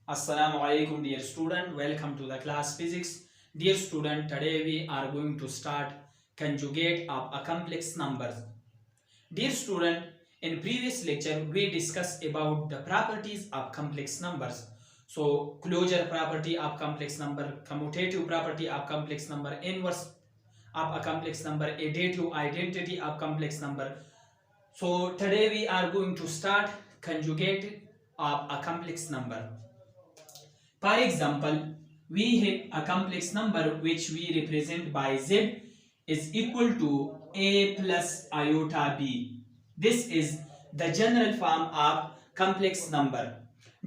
Assalamu alaikum dear student, welcome to the class physics. Dear student, today we are going to start conjugate of a complex numbers. Dear student, in previous lecture we discussed about the properties of complex numbers. So closure property of complex number, commutative property of complex number, inverse of a complex number, additive identity of complex number. So today we are going to start conjugate of a complex number. For example, we have a complex number which we represent by z is equal to a plus iota b. This is the general form of complex number.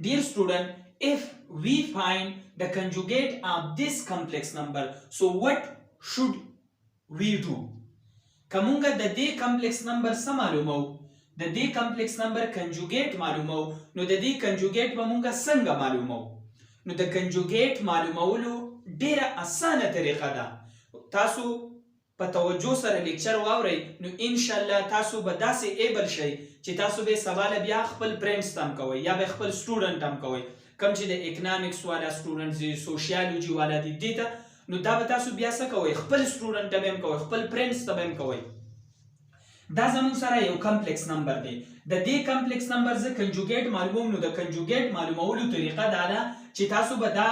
Dear student, if we find the conjugate of this complex number, so what should we do? Kamunga the day complex number samalumo, the day complex number conjugate malumo, no the day conjugate mamunga sanga malumo. نو د کنجوګیټ معلومولو ډیره اسانه طریقه ده. تاسو په توجه سره لیکچر واورئ نو ان شاء الله تاسو به داسې ایبل شئ چې تاسو به سوال بیا خپل فرینډز تم کوئ یا به خپل سټوډنټ تم کوئ کوم چې د اکونومکس والا سټوډنټ دي سوشیالوجي والا دي دې ته نو دا به تاسو بیا څه کوئ خپل سټوډنټ ته به هم کوئ خپل فرینډز ته به هم کوئ. دا زموږ سره یو کمپلیکس نمبر دی. د دې کمپلیکس نمبر زه کنجوګیټ معلوموم نو د کنجوګیټ معلومولو طریقه دا ده چې تاسو به دا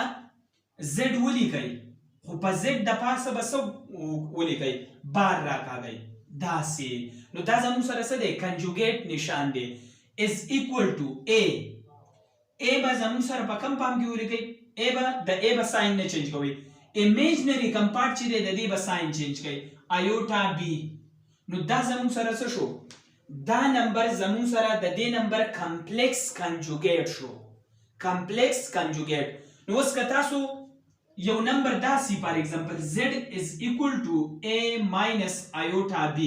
زد ولیکئ خو په زد د پاسه به څه ولیکئ بار راکاږئ داسې. نو دا زموږ سره څه دی کنجوګیټ نشان دی از ایکول ټو ا. ا به زموږ سره په کم پام کې ولیکئ ا به د ا به ساین نه چینج کوئ امیجنری کم پارټ چې دی د دې به ساین چینج کوئ ایوټا بی. نو دا زموږ سره څه شو دا نمبر زموږ سره د دې نمبر کمپلیکس کنجوګیټ شو کمپلیکس کنجوګیټ. نو اوس که تاسو یو نمبر داسې فار ایگزامپل z is equal to a minus iota b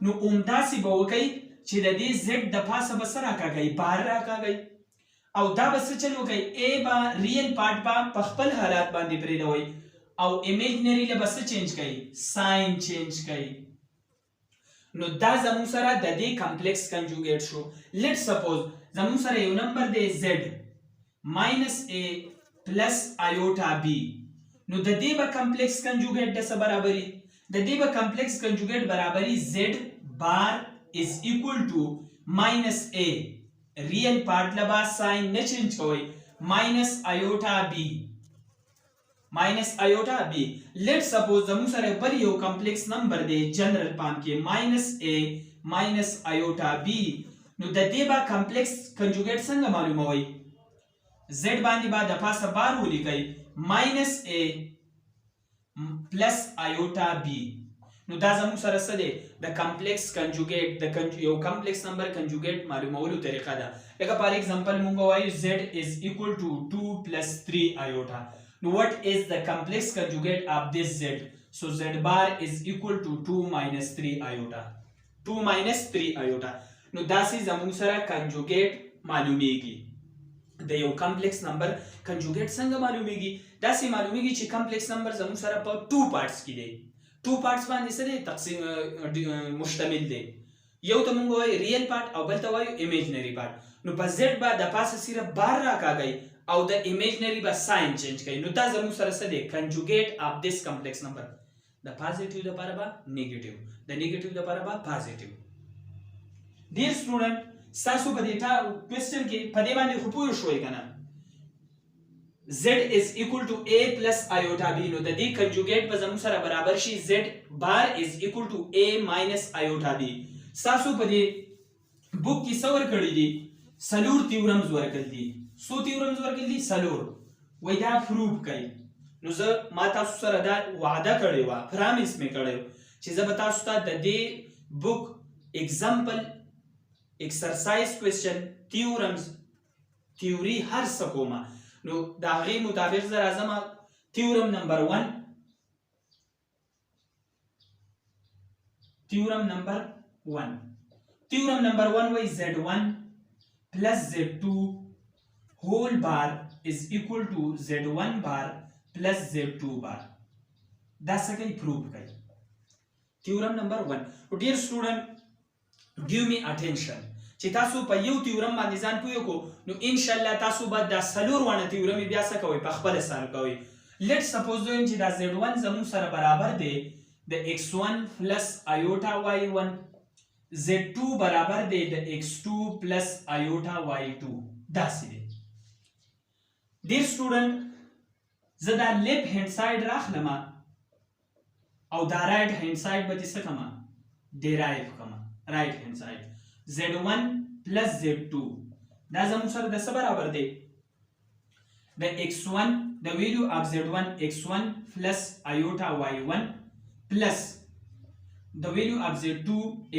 نو همداسې به وکئ چې د دې z د پاسه به څه راکاږئ بار راکاږئ او دا به څه چل وکئ a به ریل پارټ به په خپل حالات باندې پرېږدوئ او امیجنري له به څه چینج کوئ ساین چینج کوئ. نو دا زموږ سره د دې کمپلیکس کنجوګیټ شو. لیټ سپوز زموږ سره یو نمبر دی z minus a plus iota b نو د دې به کمپلیکس کنجوګیټ د څه برابري د دې به کمپلیکس کنجوګیټ برابري z بار is equal to minus a ریل پارټ له به ساین نه چینج کوئ minus iota b minus iota b. Let's suppose زموږ سره بل یو کمپلیکس نمبر دی جنرال پام کې minus a minus iota b نو د دې به کمپلیکس کنجوګیټ څنګه معلوموئ z باندې به د پاسه بار ولیکئ minus a plus iota b. نو دا زموږ سره څه دی د کمپلیکس کنجوګیټ د یو کمپلیکس نمبر کنجوګیټ معلومولو طریقه ده. لکه فار ایگزامپل مونږ وایو z is equal to 2 plus 3 iota. Now what is the complex conjugate of this z? So z bar is equal to 2 minus 3 iota. 2 minus 3 iota. نو داسې زموږ سره کنجوګیټ معلومیږي. د یو کمپلیکس نمبر کنجوګیټ څنګه معلومیږي داسې معلومیږي چې کمپلیکس نمبر زموږ سره په 2 پارټس کې دی. 2 پارټس باندې څه دی تقسیم مشتمل دی. یو ته مونږ وایو ریل پارټ او بل ته وایو امیجنری پارټ. نو په زد به د پاسه صرف بار راکاږئ او د امیجنری به ساین چینج کوي. نو دا زموږ سره څه دی کنجوګیټ اف دیس کمپلیکس نمبر. د پازیټیو لپاره به نیگیټیو د نیگیټیو لپاره به پازیټیو. ډیر سټوډنټ تاسو په دې کوېسچن کې په دې باندې خو پوه شوئ که نه z is equal to a plus iota b نو د دې کنجوګیټ به زموږ سره برابر شي z بار is equal to a minus iota b. تاسو په دې بوک کې څه ورکړي دي څلور تیورمز ورکړي دي. څو تیورمز ورکړي دي څلور. وایي دا پروف کوي. نو زه ما تاسو سره دا وعده کړې وه پرامس مې کړی چې زه به تاسو ته د دې بوک اگزامپل ایکسرسایز کوېسچن تیورمز تیوري هر څه کومه. نو د هغې مطابق زه راځم تیورم نمبر 1 تیورم نمبر 1 وایي z1 plus z2 whole bar is equal to z1 bar plus z2 bar. دا څه کوي پروف کوي. تیورم نمبر 1. ډیر سټوډنټ give me attention چې چې تاسو په یو تیورم باندې ځان پوه کو نو ان شاء الله تاسو به دا څلور وانه تیورم بیا څه کوئ په خپل سره کوئ. لیټ سپوز دویم چې دا z1 زموږ سره برابر دی د x1 پلس ایوټا y1 z2 برابر دی د x2 پلس ایوټا y2 داسې دی. ډیر سټوډنټ زه دا لیفت هند ساید راخلم او دا رائټ هند ساید به څه کما ډیرایو کما رائټ هند ساید z1 plus z2 دا زموږ سره د څه برابر دی د x1 the value of z1 x1 plus iota y1 plus the value of z2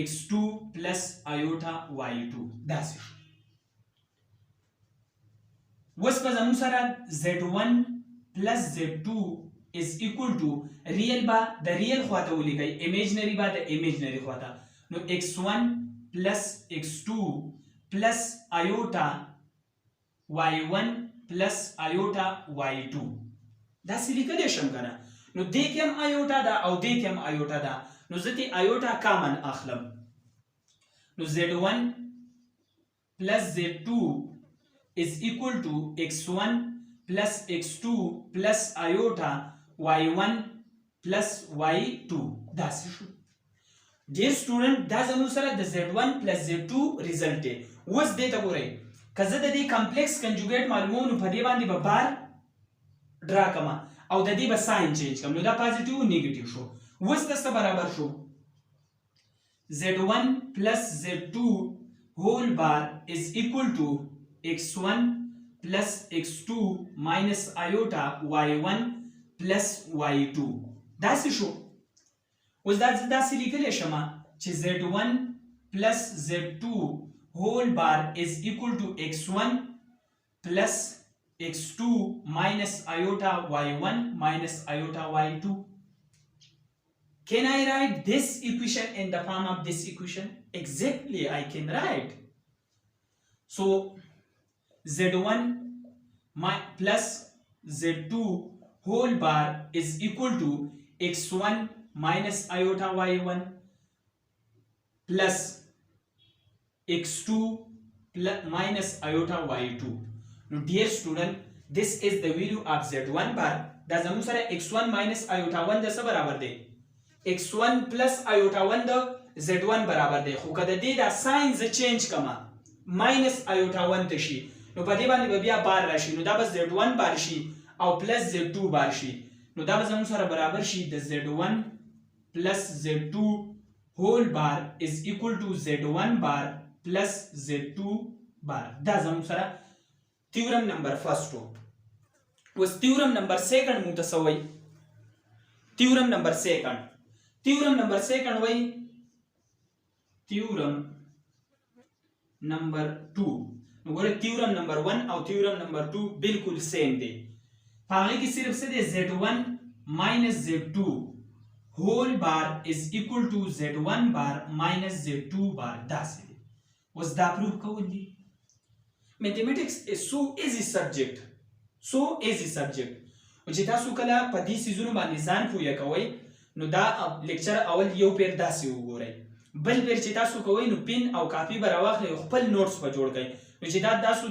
x2 plus iota y2 that's it. وس په زموږ سره z1 plus z2 is equal to real با د real خواته ولیکئ imaginary با د imaginary خواته نو x1 plus x2 plus iota y1 plus iota y2 دا څه لیکلی شم کنه نو دې کې هم iota ده او دې کې هم iota ده نو زه دې iota کامن اخلم نو z1 plus z2 is equal to x1 plus x2 plus iota y1 plus y2 دا څه شو. ډیر سټوډنټ دا زموږ سره د z1 plus z2 ریزلټ دی. اوس دې ته ګورئ که زه د دې کمپلیکس کنجوګیټ معلوموم نو په دې باندې به بار ډرا کما او د دې به ساين چینج کم نو دا پازیټیو نیگیټیو شو. اوس د څه برابر شو z1 plus z2 whole bar is equal to x1 plus x2 minus iota y1 plus y2 دا څه شو. اوس دا داسې لیکلی شمه چې z1 plus z2 whole bar is equal to x1 plus x2 minus iota y1 minus iota y2. Can I write this equation in the form of this equation? Exactly, I can write. So z1 plus z2 whole bar is equal to x1 minus iota y1 plus x2 minus iota y2. Now dear student, this is the value of z1 bar. دا زموږ سره x1 minus iota 1 د څه برابر دی x1 plus iota 1 د z1 برابر دی. خو که د دې دا ساين ز چینج کما minus iota 1 ته شي نو په دې باندې به بیا بار راشي نو دا به z1 بار شي او plus z2 بار شي نو دا به زموږ سره برابر شي د z1 plus z2 whole bar is equal to z1 bar plus z2 bar. دا زموږ سره theorem number first हो. was theorem number second مو ته سوي theorem number second وای theorem number 2 نو ګوره theorem number 1 او theorem number 2 بالکل سیم دي. هغه کې صرف څه دی z1 minus z2 whole bar is equal to z1 bar minus z2 bar دا څه دی. was دا proof کول دي. mathematics is so easy subject او چې تاسو کله په دې سيزونو باندې ځان پوهه کوئ نو دا لیکچر اول یو پیر داسې وګورئ بل پیر چې تاسو کوئ نو پین او کاپی به راواخلئ خپل نوټس په جوړ کړئ نو چې دا تاسو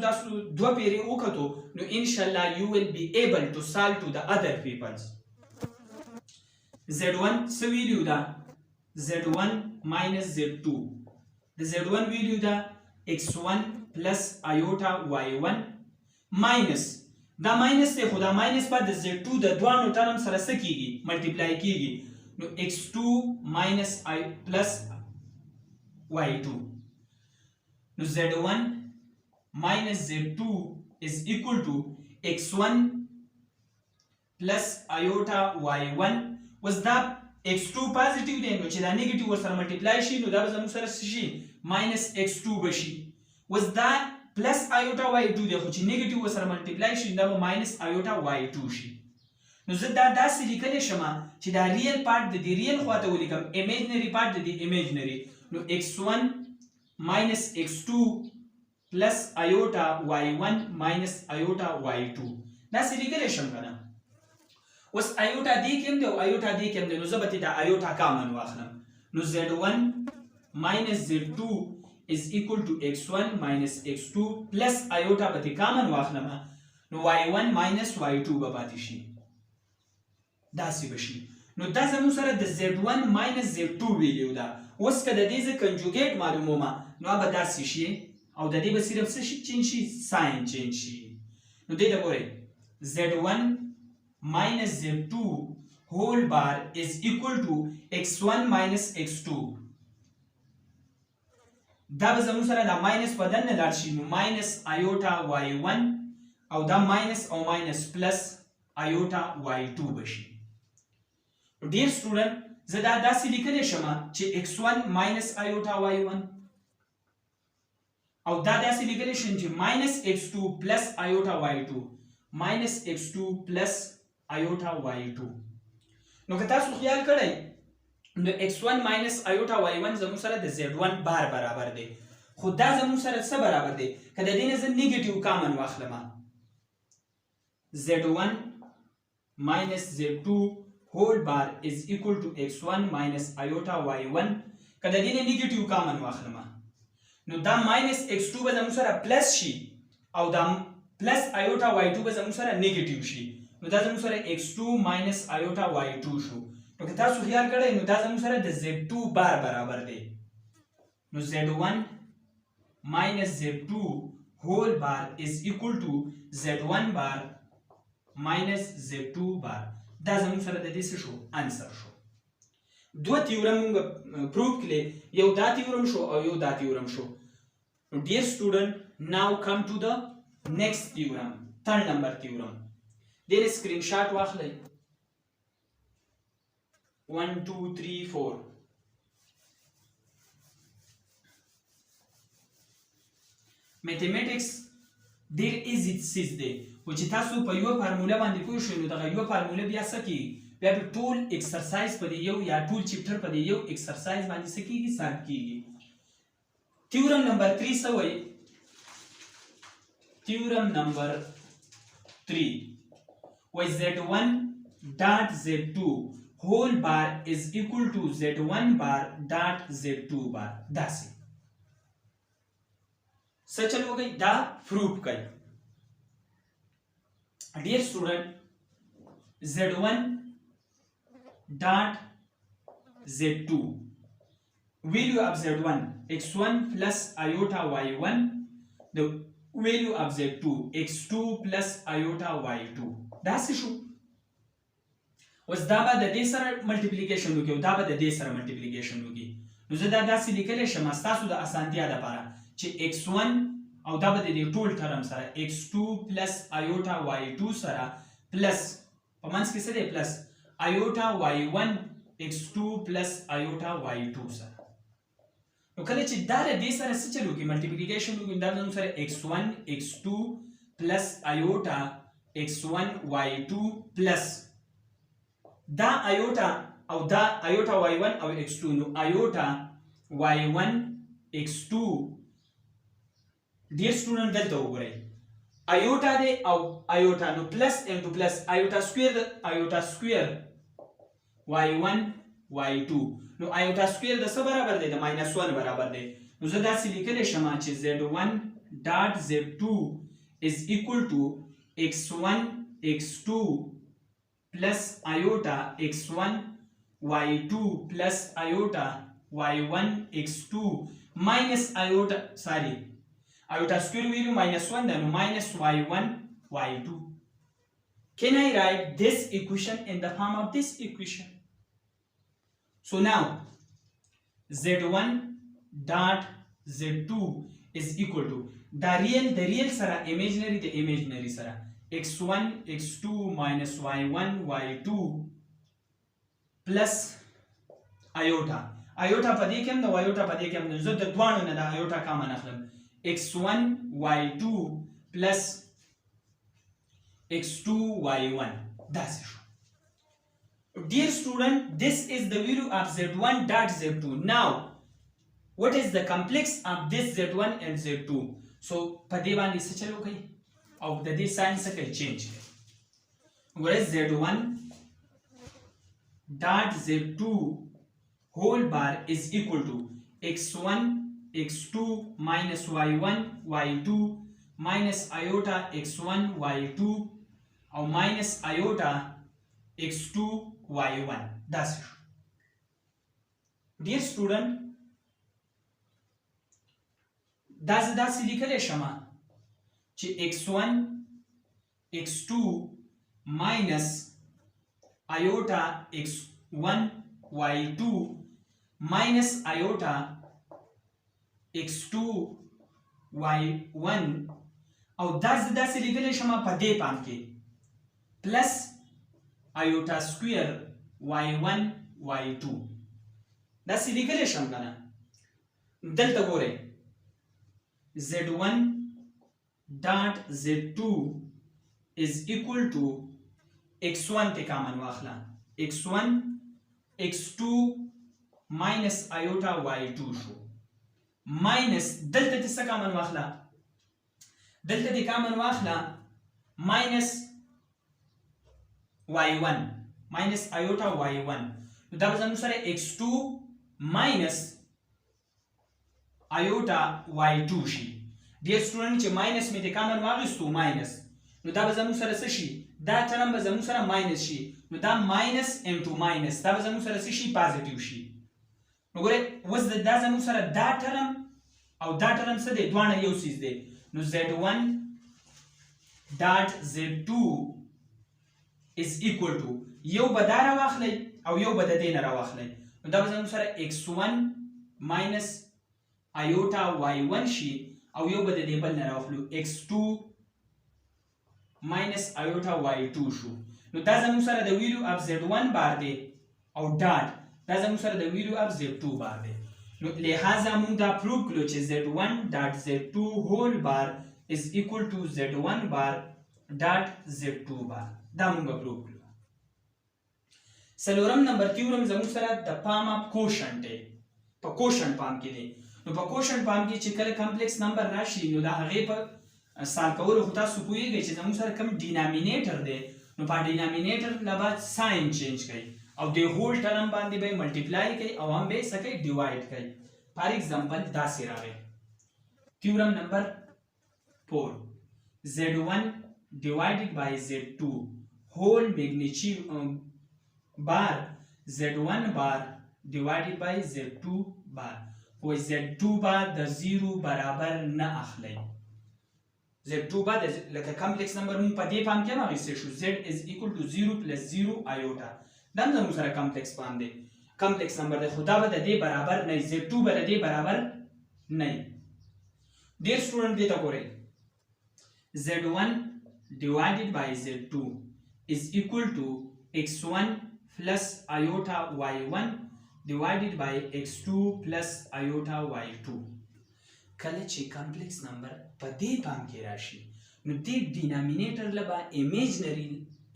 دوه پیرې وکړو نو ان شاء الله you will be able to solve to the other peoples. z1 څه ویلیو دا z1 minus z2 د z1 ویلیو دا x1 plus iota y1 minus دا ماینس دی خو دا ماینس بعد د z2 د دوانو ټرم سره څه کیږي ملټیپلای کیږي نو x2 minus I plus y2 نو z1 minus z2 is equal to x1 plus iota y1 was دا x2 پازیټیو دی نو چې دا نیگیټیو ورسره ملټیپلای شي نو دا به زموږ سره څه شي minus x2 بشي was دا plus iota y2 دی خو چې نیگیټیو ورسره ملټیپلای شي دا به minus iota y2 شي. نو زه دا داسې لیکلی شم چې دا ریل پارت د دې ریل خواته ولیکم امیجنري پارت د دې امیجنري نو x1 minus x2 plus iota y1 minus iota y2 داسې لیکلی شم که نه. اوس iota دې کې هم دی او iota دې کې هم دی نو زه به دا iota کامن واخلم نو z1 minus z2 is equal to x1 minus x2 plus iota پتی کامن واخلما نو y1 minus y2 به پاتې شي داسې بشي نو دا زموږ سره د z1 minus z2 ویلیو ده اوس که د دې زه کنجوګیټ معلومومه نو به داسې شي او د دې به صرف څه شي چینج شي ساین چینج شي نو دې ته ګورئ z1 minus z2 whole bar is equal to x1 minus x2 دا به زموږ سره دا ماینس په دننه لاړ شي نو ماینس ایوټا y1 او دا ماینس او ماینس پلس ایوټا y2 بشي ډیر سټوډنټ زه دا داسې لیکلی شم چې x1 ماینس ایوټا y1 او دا داسې لیکلی شم چې ماینس x2 پلس ایوټا y2 ماینس x2 پلس ایوټا y2 نو که تاسو خیال کړئ نو x1 ماینس ایوټا y1 زموږ سره د z1 بار برابر دی خو دا زموږ سره څه برابر دی که د دې نه زه نیګیټیو کامن واخلم z1 minus z2 whole bar is equal to x1 minus iota y1 که د دې نه نیګیټیو کامن واخلم نو دا ماینس x2 به زموږ سره پلس شي او دا پلس ایوټا y2 به زموږ سره نیګیټیو شي نو دا زموږ سره x2 minus ایوټا y2 شو نو که تاسو خیال کړئ نو دا زموږ سره د z2 بار برابر دی نو z1 minus z2 whole bar is equal to z1 bar minus z2 bar دا زموږ سره د دې څه شو انسر شو دوه تیورم موږ پروف کړي یو دا تیورم شو او یو دا تیورم شو ډیر سټوډنټ ناو کم ټو د نیکسٹ تیورم third number theorem دیر اسکرین شاٹ واخلئ 1 2 3 4 میتھمیټکس ډیر ایزی سیز دی و چې تاسو په یو فارموله باندې پوه شئ نو دغه یو فارموله بیا څه کیږي بیا په ټول ایکسرسایز په یو یا ټول چپټر په یو ایکسرسایز باندې څه کیږي سالو کیږي تیورم نمبر 3 څه وایي تیورم نمبر 3 where z1 dot z2 whole bar is equal to z1 bar dot z2 bar داسې څه چل وګئ دا پروف کړئ dear student z1 dot z2 value of z1 x1 plus iota y1 the value of z2 x2 plus iota y2 دا څه شو اوس دا به د دې سره ملټیپلیکیشن وکړو دا به د دې سره ملټیپلیکیشن وکړي نو زه دا داسې لیکلی شم ستاسو د اسانتیا لپاره چې x1 او دا به د دې ټول ټرم سره x2 پلس ایوټا y2 سره پلس په منځ کې څه دی پلس ایوټا y1 x2 پلس ایوټا y2 سره نو کله چې دا د دې سره څه چل وکړي ملټیپلیکیشن وکړي دا زموږ سره x1 x2 پلس ایوټا x1 y2 پلس دا ایوټا او دا ایوټا y1 او x2 نو ایوټا y1 x2 ډیر سټوډنټ دلته وګورئ ایوټا دی او ایوټا نو پلس انټو پلس ایوټا سکویر y1 y2 نو ایوټا سکویر د څه برابر دی د -1 برابر دی نو زه داسې لیکلی شم چې z1 ډاټ z2 is equal to x1 x2 plus iota x1 y2 plus iota y1 x2 minus iota iota square value -1 then minus y1 y2 can I write this equation in the form of this equation so now z1 dot z2 is equal to the real sara imaginary sara x1 x2 minus y1 y2 plus iota په دې کې هم د iota په دې کې هم د زه د دوانو نه د iota کامن اخلم x1 y2 plus x2 y1 that's it dear student this is the value of z1 dot z2 now what is the complex of this z1 and z2 so په دې باندې څه چلو کوي او د دې ساين څه کوي چینج کوي whereas z1 dot z2 whole bar is equal to x1 x2 minus y1 y2 minus iota x1 y2 او minus iota x2 y1 داسې شو. ډیر سټوډنټ داسې لیکلی شمه چې x1 x2 minus iota x1 y2 minus iota x2 y1 او داسې لیکلی شمه په دې پام کې پلس iota square y1 y2 داسې لیکلی شم که نه. دلته ګورئ z1 dot z2 is equal to x1 ته کامن واخله x1 x2 minus iota y2 شو minus دلته ته څه کامن واخله دلته ته کامن واخله minus y1 minus iota y1 نو دا به زموږ سره x2 minus iota y2 شي. ډیر سټوډنټ چې ماینس مې د کامن واخیستو ماینس نو دا به زموږ سره څه شي دا ټرم به زموږ سره ماینس شي نو دا ماینس انټو ماینس دا به زموږ سره څه شي پازیټیو شي. نو ګورئ اوس دا زموږ سره دا ټرم او دا ټرم څه دی دواړه یو څیز دی نو z1 ډاټ z2 is equal to یو به دا راواخلی او یو به د دې نه راواخلی نو دا به زموږ سره x1 minus iota y1 شي او یو به د دې بل نه راواخلو x2 minus iota y2 شو. نو دا زموږ سره د ویلیو اف z1 بار دی او ډاټ دا زموږ سره د ویلیو اف z2 بار دی. نو لہذا موږ دا پروف کړو چې z1 ډاټ z2 هول بار is equal to z1 بار ډاټ z2 بار دا موږ پروف کړو. څلورم نمبر تیورم زموږ سره د پام اف کوشنټ دی په کوشنټ پام کې دی. نو په کوشنټ پام کې چې کله کمپلیکس نمبر راشي نو دا هغې په سال کولو خو تاسو پوهیږئ چې زموږ سره کوم ډینامینیټر دی نو په ډینامینیټر نه بعد ساین چینج کوي او د هول ټرم باندې به ملټیپلای کوي او هم به څه کوي ډیوایډ کوي. فار ایگزامپل داسې راغی تیورم نمبر 4 z1 divided by z2 whole magnitude bar z1 bar divided by z2 bar و z2 بار د 0 برابر نه اخلي z2 بار لکه کمپلیکس نمبر مون په دې پام کې راغلی شو z is equal to 0 plus 0 iota دا زموږ سره کمپلیکس باندې کمپلیکس نمبر دی خو دا به د دې برابر نه z2 به د دې برابر نه. ډیر سټوډنټ دې ته ګورئ z1 divided by z2 is equal to x1 plus iota y1 divided by x2 plus iota y2. کله چې کمپلیکس نمبر په دې پام کې راشي نو دې ډینامینیټر لبا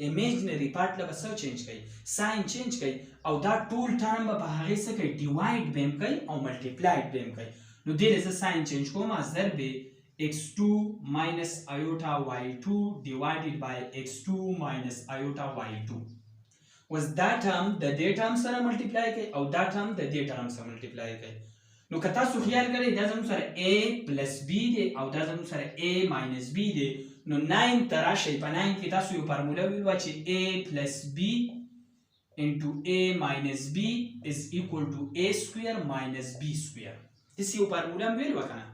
ایمیجنری پارت لبا څه چینج کوي ساين چینج کوي او دا ټول ټرم به هغه څه کوي ډیوایډ بهم کوي او ملټیپلایډ بهم کوي. نو دې لزه ساين چینج کوم از ضرب x2 minus iota y2 divided by x2 minus iota y2 was that term د دې ټرم سره ملټیپلای کوي او دا ټرم د دې ټرم سره ملټیپلای کوي. نو که تاسو خیال کړئ دا زموږ سره a plus b دی او دا زموږ سره a minus b دی نو 9 ته راشئ په 9 کې تاسو یو فارموله ویلوه چې a plus b into a minus b is equal to a square minus b square داسې یو فارموله هم ویلوه که نه.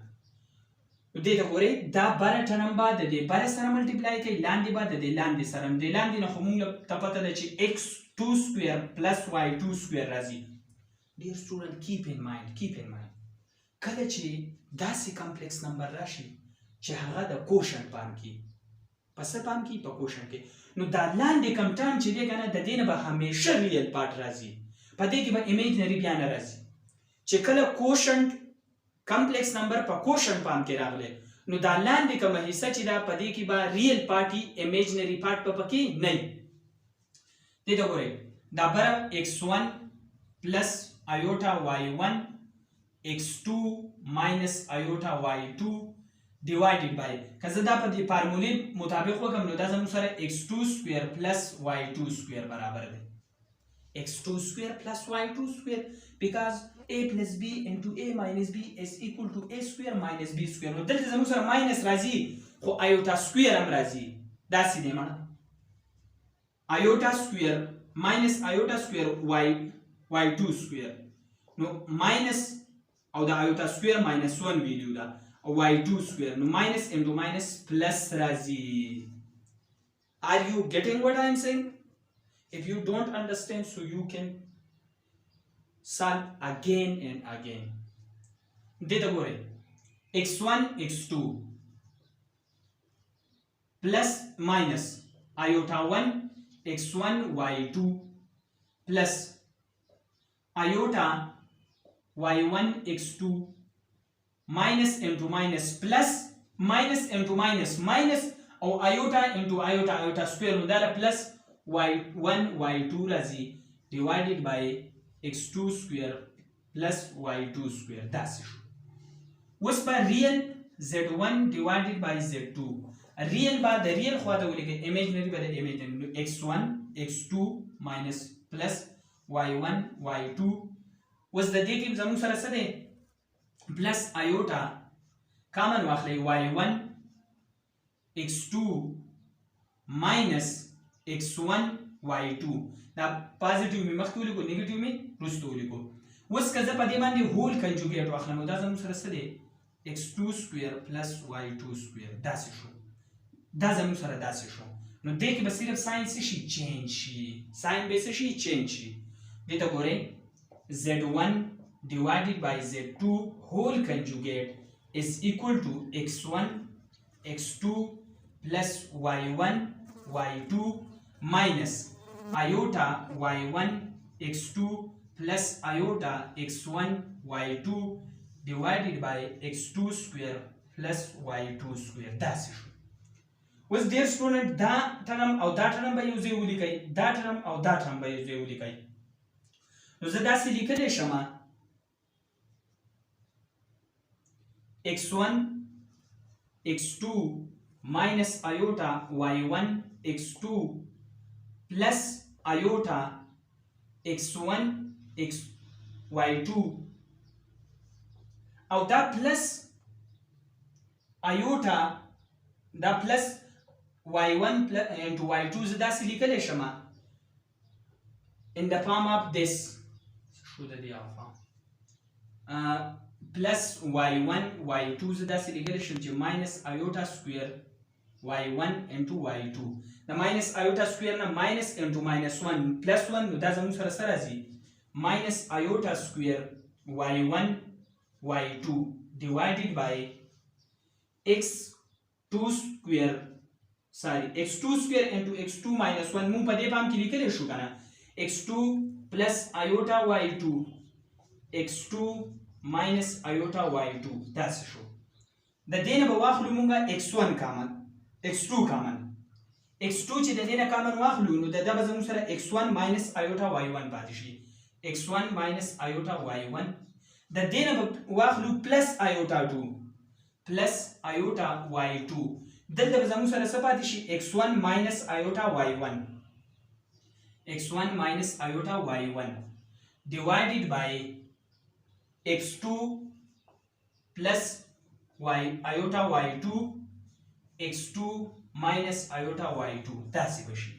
نو دې ته ګورئ دا بره ټرم به د دې بره سره ملټیپلای کوي لاندې به د دې لاندې سره د لاندې نه خو موږ ته پته ده چې x2 square plus y2 square راځي. ډیر سټوډنټ کیپ ان مایند کله چې داسې کمپلیکس نمبر راشي چې هغه د کوشنټ پام کې په څه پام کې په کوشنټ کې نو دا لاندې کم ټرم چې دی که نه د دې نه به همیشه ریل پارټ راځي په دې کې به ایمیجنري بیا نه راځي. چې کله کوشنټ کمپلیکس نمبر په کوشنټ پام کې راغلی نو دا لاندې کومه حصه چې دا په دې کې به ریل پارټي ایمیجنري پارټ په پکې نه وي. دې ته ګورئ دا بره x1 plus iota y1 x2 minus iota y2 divided by که زه دا په دې فارمولې مطابق وکړم نو دا زموږ سره x2 square plus y2 square برابر دی. x2 square plus y2 square, because a plus b into a minus b is equal to a square minus b square. نو دلته زموږ سره ماینس راځي خو ایوتا سکویر هم راځي. داسې دی مړه ایوتا سکویر minus iota square y2 square. نو minus او دا iota square minus 1 value دا y2 square. نو minus into minus plus راځي. Are you getting what I am saying? If you don't understand, so you can solve again and again. Deta gore x1 x2 plus minus iota 1 x1 y2 plus iota y1 x2 minus into minus plus minus into minus minus or iota into iota iota square no that plus y1 y2 razi divided by x2 square plus y2 square. That's it. What's by real z1 divided by z2? Real by the real khwata wuli imaginary by the imaginary x1 x2 minus plus y1 y2 was the date zamu sara sade plus iota common wakhli y1 x2 minus x1 y2 دا positive می مخکې ولیکو نیگیټیو می وروسته ولیکو. اوس که زه په دې باندې هول کنجوګیټ واخلم نو دا زموږ سره څه دی x2 سکویر پلس y2 سکویر داسې شو. دا زموږ سره داسې شو. نو دې کې به صرف ساین څه شي چینج شي. ساین به څه شي چینج شي. دې ته ګورئ z1 divided by z2 whole conjugate is equal to x1 x2 plus y1 y2 minus iota y1 x2 plus iota x1 y2 divided by x2 square plus y2 square. That's it. Was dear student da term او da term به یو ځای ولیکئ دا term او دا term به یو ځای ولیکئ. نو زه داسې لیکلی شم x1 x2 minus iota y1 x2 plus iota x1 x y2 او دا plus iota دا plus y1 into y2 زه داسې لیکلی شم in the form of this شو د دې plus y1 y2 زه داسې لیکلی شم چې minus iota square y1 into y2 the minus iota square na minus into minus 1 plus 1 نو دا زموږ سره سره راځي minus iota square y1 y2 divided by x2 square sorry x2 square into x2 minus 1 مونږ په دې پام کې لیکلی شو کنه x2 plus iota y2 x2 minus iota y2 داسې شو. د دې نه به واخلو مونږه x1 کامن x2 کامن x2 چې د دې نه کامن واخلو نو د دا به زموږ سره x1 minus iota y1 پاتې شي x1 minus iota y1 د دې نه به واخلو plus iota 2 plus iota y2 دلته به زموږ سره څه پاتې شي x1 minus iota y1 x1 minus iota y1 divided by x2 plus iota y2 x2 minus iota y2 داسې بشي.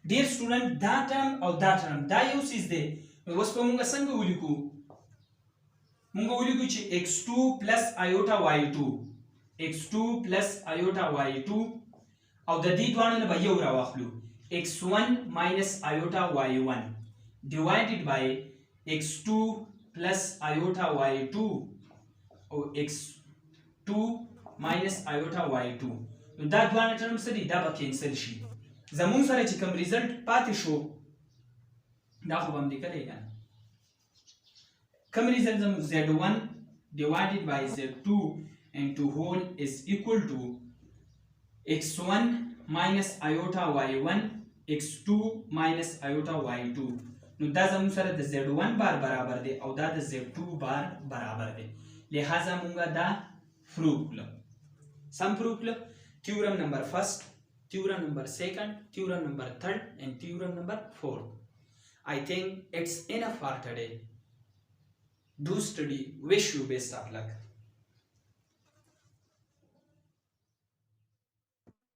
ډیر سټوډنټ دا ټرم او دا ټرم دا یو څیز دی. اوس په موږ څنګه ولیکو موږ ولیکو چې x2 plus iota y2 x2 plus iota y2 او د دې دواړو نه به یو راواخلو x1 minus iota y1 divided by x2 plus iota y2 او x2 minus iota y2 نو دا دواړه ټرم څه دي دا به کینسل شي. زموږ سره چې کوم ریزلټ پاتې شو دا خو به هم لیکلی کنه کوم ریزلټ زموږ z1 divided by z2 into whole is equal to x1 minus iota y1 x2 minus iota y2 نو دا زموږ سره د z1 بار برابر دی او دا د z2 بار برابر دی. لہذا مونږه دا پروف کړو. سم پروف کړو. theorem number first, theorem number second, theorem number third and theorem number fourth. I think it's enough for today. Do study. Wish you best of luck.